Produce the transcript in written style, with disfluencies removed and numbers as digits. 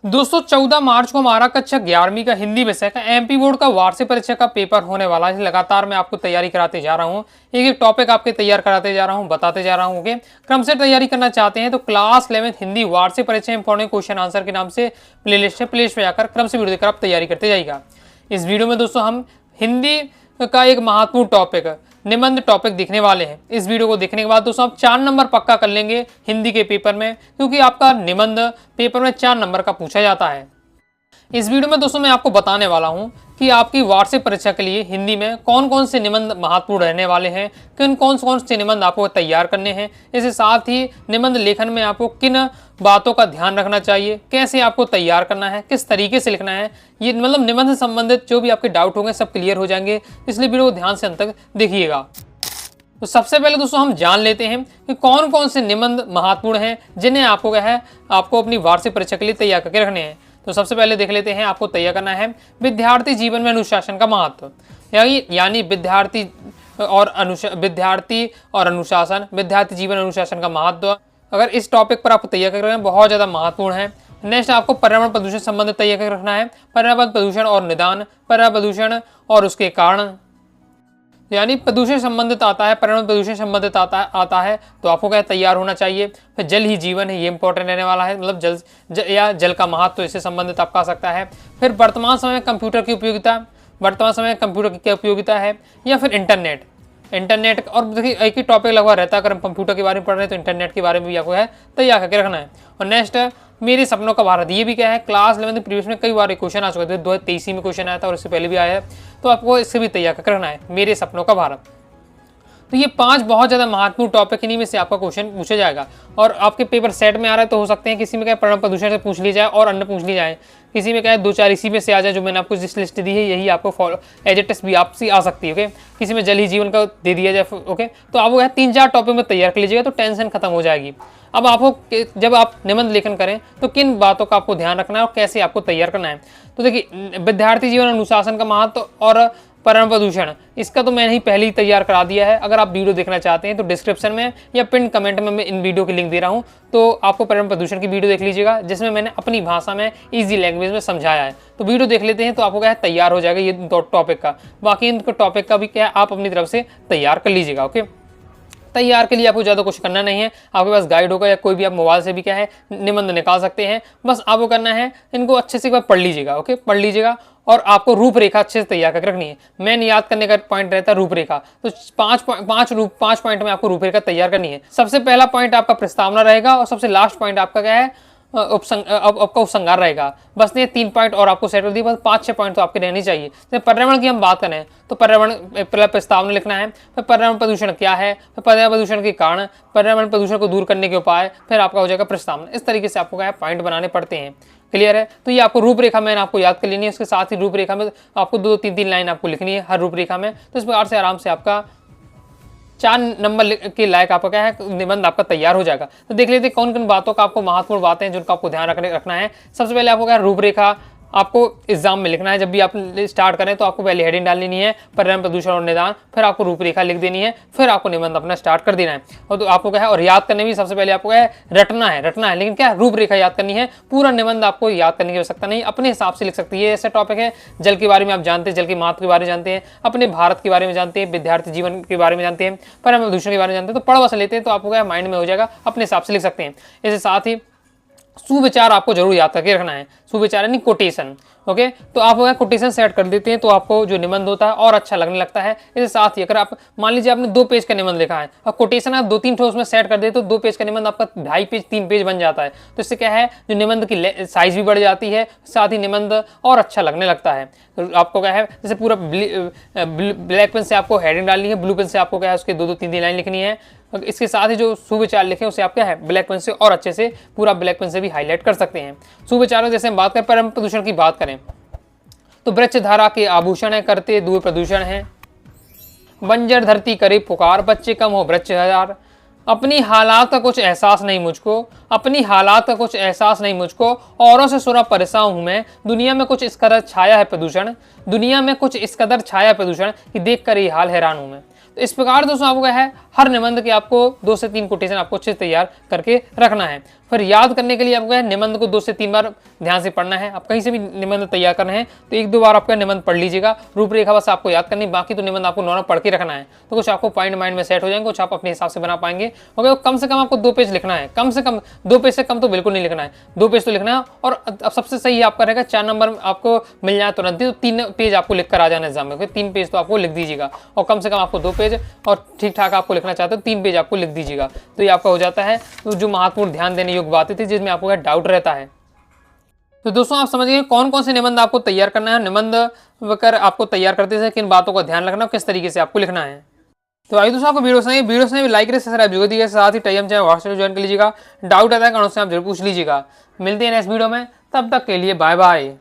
दोस्तों 14 मार्च को हमारा कक्षा 11वीं का हिंदी विषय का एमपी बोर्ड का वार्षिक परीक्षा का पेपर होने वाला है। लगातार मैं आपको तैयारी कराते जा रहा हूँ, एक एक टॉपिक आपके तैयार कराते जा रहा हूँ, बताते जा रहा हूँ। ओके, क्रम से तैयारी करना चाहते हैं तो क्लास 11 हिंदी वार्षिक परीक्षा इंपॉर्टेंट क्वेश्चन आंसर के नाम से प्लेलिस्ट है, प्लेलिस्ट में जाकर क्रम से वीडियो देखकर आप तैयारी करते जाइएगा। इस वीडियो में दोस्तों हम हिंदी का एक महत्वपूर्ण टॉपिक निबंध टॉपिक देखने वाले हैं। इस वीडियो को देखने के बाद दोस्तों आप 4 नंबर पक्का कर लेंगे हिंदी के पेपर में, क्योंकि आपका निबंध पेपर में 4 नंबर का पूछा जाता है। इस वीडियो में दोस्तों मैं आपको बताने वाला हूं कि आपकी वार्षिक परीक्षा के लिए हिंदी में कौन कौन से निबंध महत्वपूर्ण रहने वाले हैं, किन कौन से निबंध आपको तैयार करने हैं, इसके साथ ही निबंध लेखन में आपको किन बातों का ध्यान रखना चाहिए, कैसे आपको तैयार करना है, किस तरीके से लिखना है। ये मतलब निबंध से संबंधित जो भी आपके डाउट होंगे सब क्लियर हो जाएंगे, इसलिए वीडियो को ध्यान से अंत तक देखिएगा। तो सबसे पहले दोस्तों हम जान लेते हैं कि कौन कौन से निबंध महत्वपूर्ण हैं जिन्हें आपको क्या है आपको अपनी वार्षिक परीक्षा के लिए तैयार करके रखने हैं। तो सबसे पहले देख लेते हैं, आपको तैयार करना है विद्यार्थी जीवन में अनुशासन का महत्व, यानी विद्यार्थी और अनुशासन, विद्यार्थी जीवन अनुशासन का महत्व। अगर इस टॉपिक पर आपको तैयार कर रहे हैं बहुत ज़्यादा महत्वपूर्ण है। नेक्स्ट आपको पर्यावरण प्रदूषण संबंधित तैयार कर रखना है, पर्यावरण प्रदूषण और निदान, पर्यावरण प्रदूषण और उसके कारण, यानी प्रदूषण संबंधित आता है, पर्यावरण प्रदूषण संबंधित आता है तो आपको क्या तैयार होना चाहिए। फिर जल ही जीवन है, ये इंपॉर्टेंट रहने वाला है, मतलब जल का महत्व तो इससे संबंधित आपका आ सकता है। फिर वर्तमान समय में कंप्यूटर की उपयोगिता, वर्तमान समय में कंप्यूटर की क्या उपयोगिता है, या फिर इंटरनेट और देखिए एक ही टॉपिक लगभग रहता है। अगर हम कंप्यूटर के बारे में पढ़ रहे हैं तो इंटरनेट के बारे में भी आपको है तैयार करके रखना है। और नेक्स्ट मेरे सपनों का भारत, ये भी क्या है क्लास 11 प्रीवियस में कई बार क्वेश्चन आ चुके थे, 2023 में क्वेश्चन आया था और इससे पहले भी आया है, तो आपको इससे भी तैयार करके रखना है, मेरे सपनों का भारत। तो ये 5 बहुत ज़्यादा महत्वपूर्ण टॉपिक, इन्हीं में से आपका क्वेश्चन पूछा जाएगा। और आपके पेपर सेट में आ रहा है तो हो सकते हैं किसी में क्या पर्यावरण प्रदूषण से पूछ ली जाए और अन्य पूछ ली जाए, किसी में क्या है 2-4 इसी में से आ जाए। जो मैंने आपको जिस लिस्ट दी है यही आपको फॉलो एज ए टेस्ट भी आपसे आ सकती है। ओके, किसी में जल ही जीवन का दे दिया जाए। ओके, तो आप वो 3-4 टॉपिक में तैयार कर लीजिएगा तो टेंशन खत्म हो जाएगी। अब आपको जब आप निबंध लेखन करें तो किन बातों का आपको ध्यान रखना है और कैसे आपको तैयार करना है। तो देखिए विद्यार्थी जीवन अनुशासन का महत्व और पर्यावरण प्रदूषण, इसका तो मैंने ही पहले ही तैयार करा दिया है। अगर आप वीडियो देखना चाहते हैं तो डिस्क्रिप्शन में या पिन कमेंट में मैं इन वीडियो की लिंक दे रहा हूं, तो आपको पर्यावरण प्रदूषण की वीडियो देख लीजिएगा जिसमें मैंने अपनी भाषा में इजी लैंग्वेज में समझाया है। तो वीडियो देख लेते हैं तो आपको क्या है तैयार हो जाएगा ये टॉपिक का। बाकी इन टॉपिक का भी क्या है आप अपनी तरफ से तैयार कर लीजिएगा। ओके, तैयार के लिए आपको ज़्यादा कुछ करना नहीं है, आपके पास गाइड होगा या कोई भी आप मोबाइल से भी क्या है निबंध निकाल सकते हैं। बस आपको करना है इनको अच्छे से एक बार पढ़ लीजिएगा। ओके, पढ़ लीजिएगा और आपको रूपरेखा अच्छे से तैयार करके रखनी है। मैंने याद करने का पॉइंट रहता है रूपरेखा, तो 5 पॉइंट में आपको रूपरेखा तैयार करनी है। सबसे पहला पॉइंट आपका प्रस्तावना रहेगा और सबसे लास्ट पॉइंट आपका क्या है आपका उपसंहार रहेगा। बस ये 3 पॉइंट और आपको सेट कर दिए, बस 5-6 पॉइंट तो आपके रहनी चाहिए। तो पर्यावरण की हम बात करें तो पर्यावरण पहला प्रस्तावना लिखना है, फिर पर्यावरण प्रदूषण क्या है, फिर पर्यावरण प्रदूषण के कारण, पर्यावरण प्रदूषण को दूर करने के उपाय, फिर आपका हो जाएगा प्रस्तावना। इस तरीके से आपको क्या है पॉइंट बनाने पड़ते हैं। क्लियर है? तो ये आपको रूपरेखा मैंने आपको याद कर लेनी है। उसके साथ ही रूपरेखा में आपको 2-3 लाइन आपको लिखनी है हर रूपरेखा में। तो इस प्रकार से आराम से आपका 4 नंबर के लायक आपका क्या है निबंध आपका तैयार हो जाएगा। तो देख लेते हैं कौन कौन बातों का आपको महत्वपूर्ण बातें हैं जिनका आपको ध्यान रखना है। सबसे पहले आपको क्या है रूपरेखा आपको एग्जाम में लिखना है। जब भी आप स्टार्ट करें तो आपको पहले हेडिंग डाल लेनी है पर्यावरण प्रदूषण और निदान, फिर आपको रूपरेखा लिख देनी है, फिर आपको निबंध अपना स्टार्ट कर देना है। और तो आपको क्या है और याद करने भी सबसे पहले आपको क्या है रटना है, लेकिन क्या रूपरेखा याद करनी है। पूरा निबंध आपको याद करने की आवश्यकता नहीं, अपने हिसाब से लिख सकती है। ऐसा टॉपिक है जल के बारे में आप जानते हैं, जल के महत्व के बारे में जानते हैं, अपने भारत के बारे में जानते हैं, विद्यार्थी जीवन के बारे में जानते हैं, पर्यावरण प्रदूषण के बारे में जानते हैं, तो पढ़ बस लेते हैं तो आपको क्या माइंड में हो जाएगा, अपने हिसाब से लिख सकते हैं। इसके साथ ही सुविचार आपको जरूर याद करके रखना है। सुविचार यानी कोटेशन। ओके, तो आप कोटेशन सेट कर देते हैं तो आपको जो निबंध होता है और अच्छा लगने लगता है। इसके साथ ही अगर आप मान लीजिए आपने 2 पेज का निबंध लिखा है और कोटेशन आप 2-3 ठो उसमें सेट कर देते तो 2 पेज का निबंध आपका 2.5 पेज 3 पेज बन जाता है। तो इससे क्या है जो निबंध की साइज भी बढ़ जाती है, साथ ही निबंध और अच्छा लगने लगता है। तो आपको क्या है जैसे पूरा ब्लैक पेन से आपको हेडिंग डालनी है, ब्लू पेन से आपको क्या है उसके 2-3 लाइन लिखनी है। इसके साथ ही जो सुविचार लिखे उसे आप क्या है ब्लैक पेन से और अच्छे से पूरा ब्लैक पेन से भी हाईलाइट कर सकते हैं। सुविचारों जैसे हम बात करें पर्यावरण प्रदूषण की बात करें तो वृक्ष धारा के आभूषण है, करते दूर प्रदूषण है, बंजर धरती करे पुकार, बच्चे कम हो वृक्ष हजार, अपनी हालात का कुछ एहसास नहीं मुझको, अपनी हालात का कुछ एहसास नहीं मुझको, औरों से सुरा परेशान हूं मैं, दुनिया में कुछ इस कदर छाया है प्रदूषण, दुनिया में कुछ इस कदर छाया प्रदूषण कि देख कर ये हाल हैरान हूं मैं। तो इस प्रकार दोस्तों आपको क्या है हर निबंध के आपको 2 से 3 कोटेशन आपको अच्छे से तैयार करके रखना है। फिर याद करने के लिए आपको निबंध को 2 से 3 बार ध्यान से पढ़ना है। आप कहीं से भी निबंध तैयार करना है तो 1-2 बार आपका निबंध पढ़ लीजिएगा, रूपरेखा बस आपको याद करनी, बाकी तो निबंध आपको नॉर्मल पढ़ के रखना है। तो कुछ आपको पॉइंट माइंड में सेट हो जाएंगे, कुछ आप अपने हिसाब से बना पाएंगे। ओके, कम से कम आपको 2 पेज लिखना है, कम से कम 2 पेज से कम तो बिल्कुल नहीं लिखना है, 2 पेज तो लिखना है। और अब सबसे सही आपका रहेगा 4 नंबर आपको मिल जाए तुरंत ही, तो 3 पेज आपको लिख कर आ जाना एग्जाम में। 3 पेज तो आपको लिख दीजिएगा, और कम से कम आपको 2 पेज, और ठीक ठाक आपको लिखना चाहते हो 3 पेज आपको लिख दीजिएगा, तो ये आपका हो जाता है। तो जो महत्वपूर्ण ध्यान देने योग्य बातें थी जिसमें आपको डाउट रहता है। तो दोस्तों आप समझ गए कौन कौन से निबंध आपको तैयार करना है, निबंध कर आपको तैयार करते समय किन बातों का ध्यान रखना है, किस तरीके से आपको लिखना है। तो आइए दोस्तों, आपको वीडियो से भी लाइक करें, सब्सक्राइब जरूर कीजिएगा, साथ ही टेलीग्राम चैनल व्हाट्सएप ज्वाइन कर लीजिएगा। डाउट आता है कमेंट से आप जरूर पूछ लीजिएगा। मिलते हैं नेक्स्ट वीडियो में, तब तक के लिए बाय बाय।